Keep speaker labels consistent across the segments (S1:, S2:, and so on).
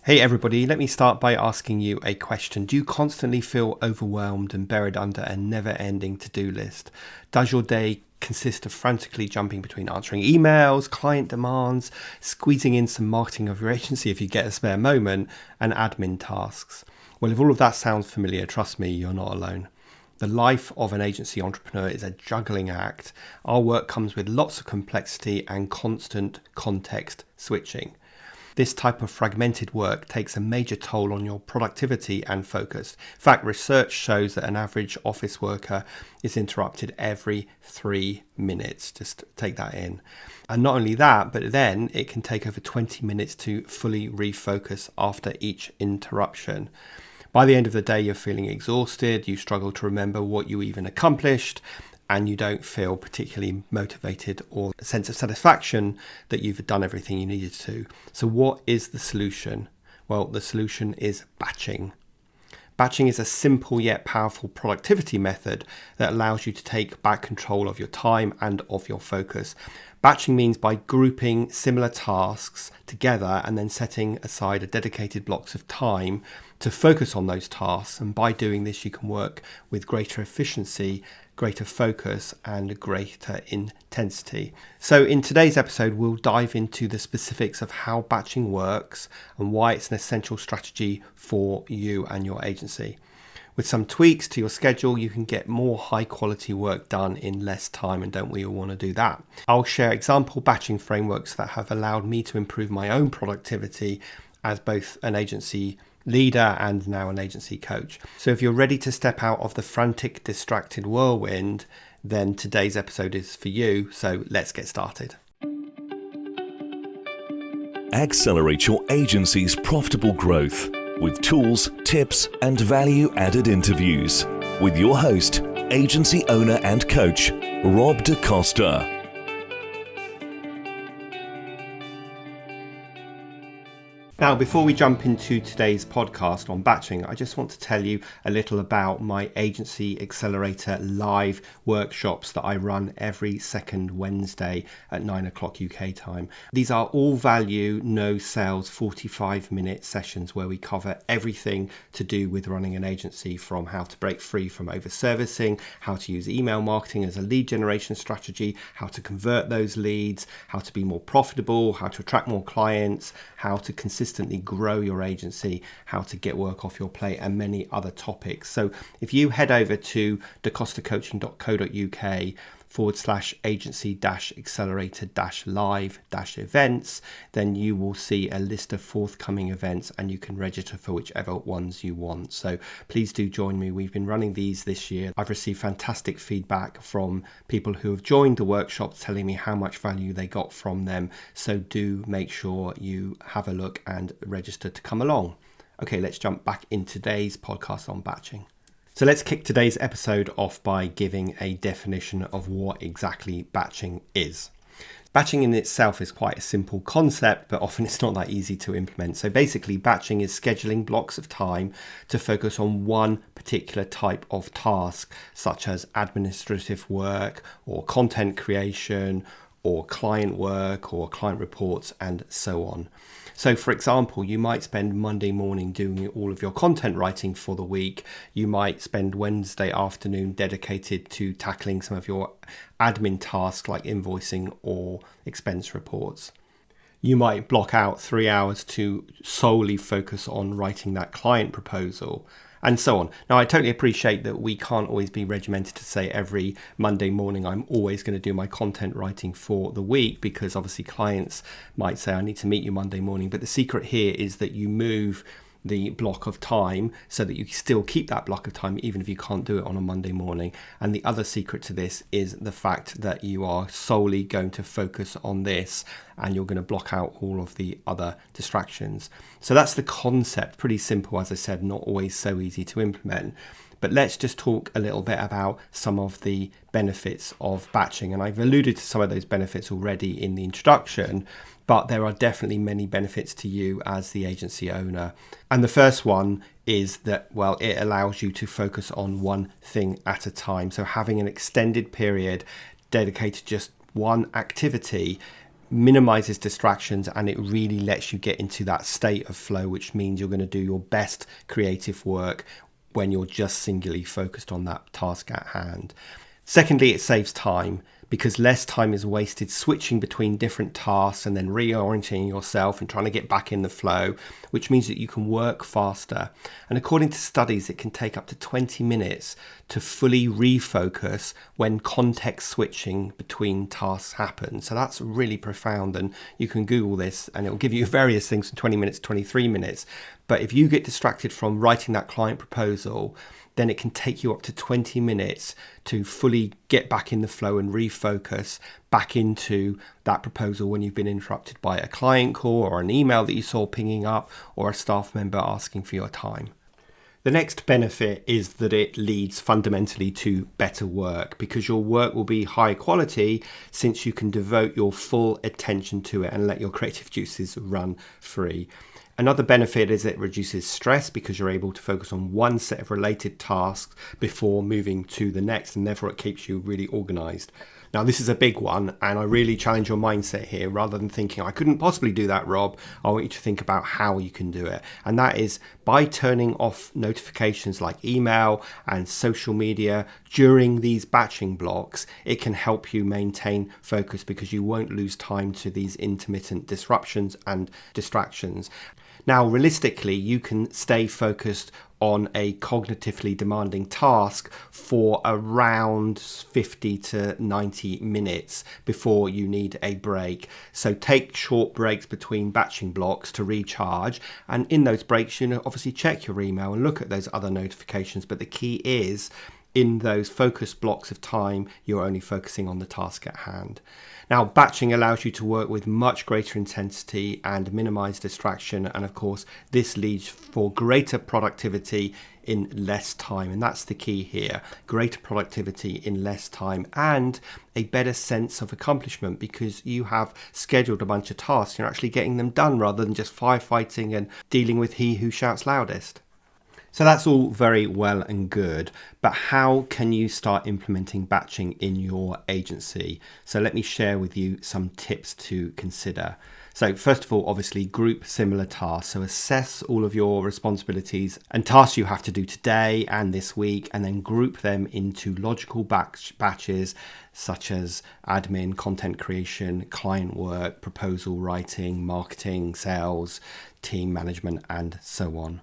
S1: Hey everybody, let me start by asking you a question. Do you constantly feel overwhelmed and buried under a never-ending to-do list? Does your day consist of frantically jumping between answering emails, client demands, squeezing in some marketing of your agency if you get a spare moment, and admin tasks? Well, if all of that sounds familiar, trust me, you're not alone. The life of an agency entrepreneur is a juggling act. Our work comes with lots of complexity and constant context switching. This type of fragmented work takes a major toll on your productivity and focus. In fact, research shows that an average office worker is interrupted every 3 minutes. Just take that in. And not only that, but then it can take over 20 minutes to fully refocus after each interruption. By the end of the day, you're feeling exhausted, you struggle to remember what you even accomplished, and you don't feel particularly motivated or a sense of satisfaction that you've done everything you needed to. So what is the solution? Well, the solution is batching. Batching is a simple yet powerful productivity method that allows you to take back control of your time and of your focus. Batching means by grouping similar tasks together and then setting aside dedicated blocks of time to focus on those tasks. And by doing this, you can work with greater efficiency, greater focus, and greater intensity. So in today's episode, we'll dive into the specifics of how batching works and why it's an essential strategy for you and your agency. With some tweaks to your schedule, you can get more high quality work done in less time, and don't we all want to do that? I'll share example batching frameworks that have allowed me to improve my own productivity as both an agency leader and now an agency coach. So if you're ready to step out of the frantic, distracted whirlwind, then today's episode is for you. So let's get started.
S2: Accelerate your agency's profitable growth with tools, tips, and value-added interviews with your host, agency owner and coach, Rob DaCosta.
S1: Now, before we jump into today's podcast on batching, I just want to tell you a little about my Agency Accelerator live workshops that I run every second Wednesday at 9 o'clock UK time. These are all value, no sales, 45-minute sessions where we cover everything to do with running an agency, from how to break free from over-servicing, how to use email marketing as a lead generation strategy, how to convert those leads, how to be more profitable, how to attract more clients, how to consistently grow your agency, how to get work off your plate, and many other topics. So if you head over to dacostacoaching.co.uk/agency-accelerator-live-events, then you will see a list of forthcoming events and you can register for whichever ones you want. So please do join me. We've been running these this year. I've received fantastic feedback from people who have joined the workshops telling me how much value they got from them. So do make sure you have a look and register to come along. Okay, let's jump back in today's podcast on batching. So let's kick today's episode off by giving a definition of what exactly batching is. Batching in itself is quite a simple concept, but often it's not that easy to implement. So basically, batching is scheduling blocks of time to focus on one particular type of task, such as administrative work or content creation or client work or client reports and so on. So for example, you might spend Monday morning doing all of your content writing for the week. You might spend Wednesday afternoon dedicated to tackling some of your admin tasks like invoicing or expense reports. You might block out 3 hours to solely focus on writing that client proposal, and so on. Now, I totally appreciate that we can't always be regimented to say every Monday morning I'm always going to do my content writing for the week, because obviously clients might say I need to meet you Monday morning. But the secret here is that you move the block of time so that you still keep that block of time even if you can't do it on a Monday morning. And the other secret to this is the fact that you are solely going to focus on this and you're going to block out all of the other distractions. So that's the concept. Pretty simple, as I said, not always so easy to implement. But let's just talk a little bit about some of the benefits of batching. And I've alluded to some of those benefits already in the introduction, but there are definitely many benefits to you as the agency owner. And the first one is that, well, it allows you to focus on one thing at a time. So having an extended period dedicated to just one activity minimizes distractions, and it really lets you get into that state of flow, which means you're going to do your best creative work when you're just singularly focused on that task at hand. Secondly, it saves time because less time is wasted switching between different tasks and then reorienting yourself and trying to get back in the flow, which means that you can work faster. And according to studies, it can take up to 20 minutes to fully refocus when context switching between tasks happens. So that's really profound, and you can Google this and it'll give you various things from 20 minutes to 23 minutes. But if you get distracted from writing that client proposal, then it can take you up to 20 minutes to fully get back in the flow and refocus back into that proposal when you've been interrupted by a client call or an email that you saw pinging up or a staff member asking for your time. The next benefit is that it leads fundamentally to better work because your work will be high quality since you can devote your full attention to it and let your creative juices run free. Another benefit is it reduces stress because you're able to focus on one set of related tasks before moving to the next, and therefore it keeps you really organized. Now, this is a big one, and I really challenge your mindset here. Rather than thinking, I couldn't possibly do that, Rob, I want you to think about how you can do it. And that is by turning off notifications like email and social media during these batching blocks. It can help you maintain focus because you won't lose time to these intermittent disruptions and distractions. Now, realistically, you can stay focused on a cognitively demanding task for around 50 to 90 minutes before you need a break. So take short breaks between batching blocks to recharge. And in those breaks, obviously check your email and look at those other notifications. But the key is, in those focused blocks of time, you're only focusing on the task at hand. Now, batching allows you to work with much greater intensity and minimize distraction. And of course, this leads for greater productivity in less time. And that's the key here. Greater productivity in less time and a better sense of accomplishment because you have scheduled a bunch of tasks. You're actually getting them done rather than just firefighting and dealing with he who shouts loudest. So that's all very well and good, but how can you start implementing batching in your agency? So let me share with you some tips to consider. So first of all, obviously group similar tasks. So assess all of your responsibilities and tasks you have to do today and this week, and then group them into logical batches such as admin, content creation, client work, proposal writing, marketing, sales, team management, and so on.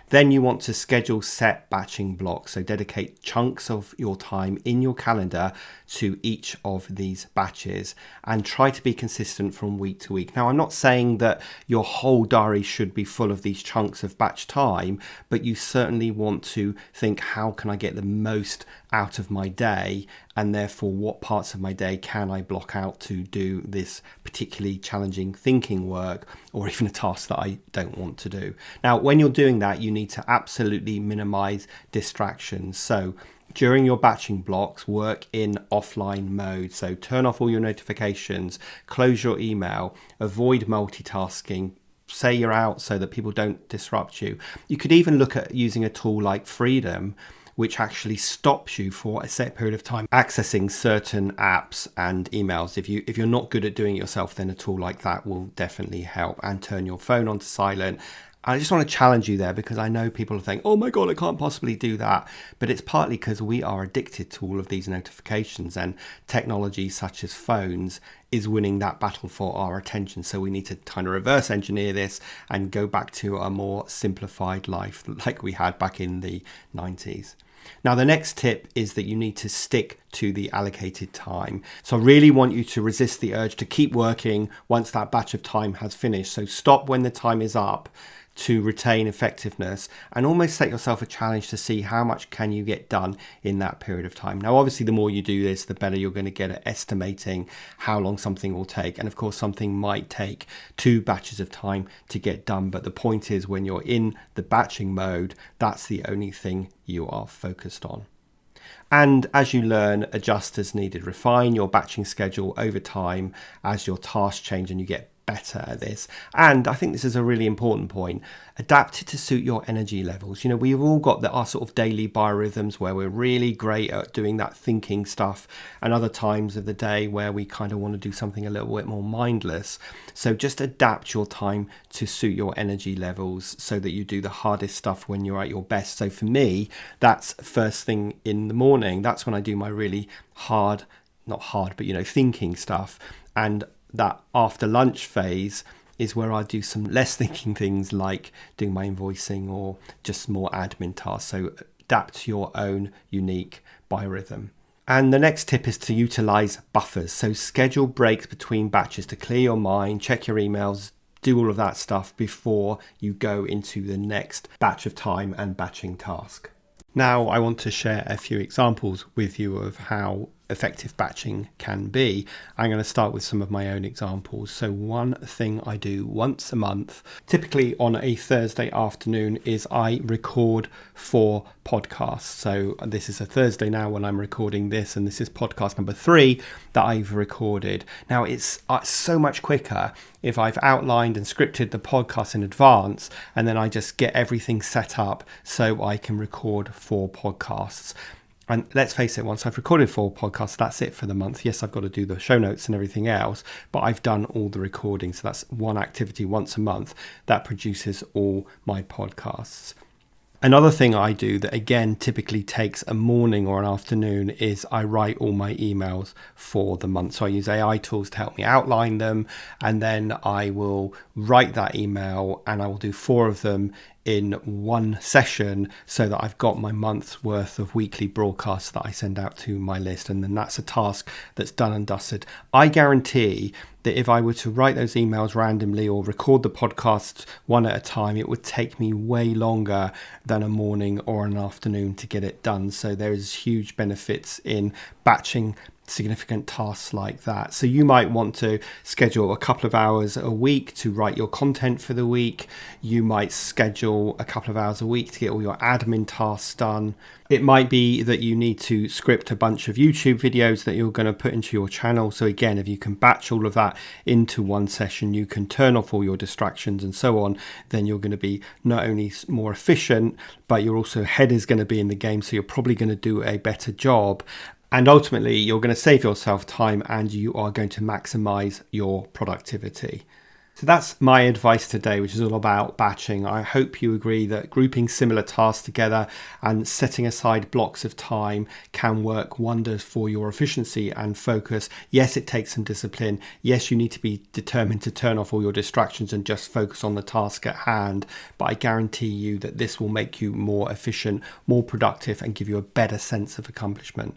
S1: Then you want to schedule set batching blocks, so dedicate chunks of your time in your calendar to each of these batches and try to be consistent from week to week. Now, I'm not saying that your whole diary should be full of these chunks of batch time, but you certainly want to think, how can I get the most out of my day, and therefore what parts of my day can I block out to do this particularly challenging thinking work or even a task that I don't want to do. Now, when you're doing that, you need to absolutely minimize distractions. So during your batching blocks, work in offline mode. So turn off all your notifications, close your email, avoid multitasking, say you're out so that people don't disrupt you. You could even look at using a tool like Freedom, which actually stops you for a set period of time accessing certain apps and emails. If you're not good at doing it yourself, then a tool like that will definitely help. And turn your phone onto silent. I just want to challenge you there because I know people are thinking, oh my God, I can't possibly do that. But it's partly because we are addicted to all of these notifications, and technology such as phones is winning that battle for our attention. So we need to kind of reverse engineer this and go back to a more simplified life like we had back in the 90s. Now, the next tip is that you need to stick to the allocated time. So I really want you to resist the urge to keep working once that batch of time has finished. So stop when the time is up to retain effectiveness, and almost set yourself a challenge to see how much can you get done in that period of time. Now, obviously, the more you do this, the better you're going to get at estimating how long something will take. And of course, something might take 2 batches of time to get done. But the point is, when you're in the batching mode, that's the only thing you are focused on. And as you learn, adjust as needed. Refine your batching schedule over time as your tasks change and you get better at this. And I think this is a really important point. Adapt it to suit your energy levels. We've all got our sort of daily biorhythms where we're really great at doing that thinking stuff, and other times of the day where we kind of want to do something a little bit more mindless. So just adapt your time to suit your energy levels so that you do the hardest stuff when you're at your best. So for me, that's first thing in the morning. That's when I do my really hard, not hard, but thinking stuff. And that after lunch phase is where I do some less thinking things like doing my invoicing or just more admin tasks. So adapt to your own unique biorhythm. And the next tip is to utilize buffers. So schedule breaks between batches to clear your mind, check your emails, do all of that stuff before you go into the next batch of time and batching task. Now I want to share a few examples with you of how effective batching can be. I'm going to start with some of my own examples. So one thing I do once a month, typically on a Thursday afternoon, is I record 4 podcasts. So this is a Thursday now when I'm recording this, and this is podcast number 3 that I've recorded. Now it's so much quicker if I've outlined and scripted the podcast in advance, and then I just get everything set up so I can record 4 podcasts. And let's face it, once I've recorded 4 podcasts, that's it for the month. Yes, I've got to do the show notes and everything else, but I've done all the recording. So that's one activity once a month that produces all my podcasts. Another thing I do that, again, typically takes a morning or an afternoon is I write all my emails for the month. So I use AI tools to help me outline them, and then I will write that email and I will do 4 of them in one session so that I've got my month's worth of weekly broadcasts that I send out to my list. And then that's a task that's done and dusted. I guarantee that if I were to write those emails randomly or record the podcasts one at a time, it would take me way longer than a morning or an afternoon to get it done. So there is huge benefits in batching significant tasks like that. So you might want to schedule a couple of hours a week to write your content for the week. You might schedule a couple of hours a week to get all your admin tasks done. It might be that you need to script a bunch of YouTube videos that you're going to put into your channel. So again, if you can batch all of that into one session, you can turn off all your distractions and so on, then you're going to be not only more efficient, but your also head is going to be in the game. So you're probably going to do a better job. And ultimately, you're going to save yourself time and you are going to maximize your productivity. So that's my advice today, which is all about batching. I hope you agree that grouping similar tasks together and setting aside blocks of time can work wonders for your efficiency and focus. Yes, it takes some discipline. Yes, you need to be determined to turn off all your distractions and just focus on the task at hand. But I guarantee you that this will make you more efficient, more productive, and give you a better sense of accomplishment.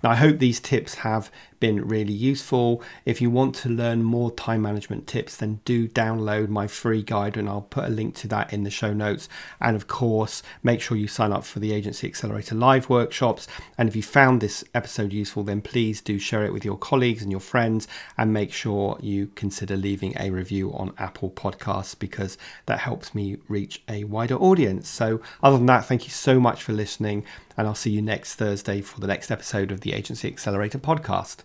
S1: Now, I hope these tips have been really useful. If you want to learn more time management tips, then do download my free guide, and I'll put a link to that in the show notes. And of course, make sure you sign up for the Agency Accelerator live workshops. And if you found this episode useful, then please do share it with your colleagues and your friends, and make sure you consider leaving a review on Apple Podcasts, because that helps me reach a wider audience. So other than that, thank you so much for listening, and I'll see you next Thursday for the next episode of the Agency Accelerator podcast.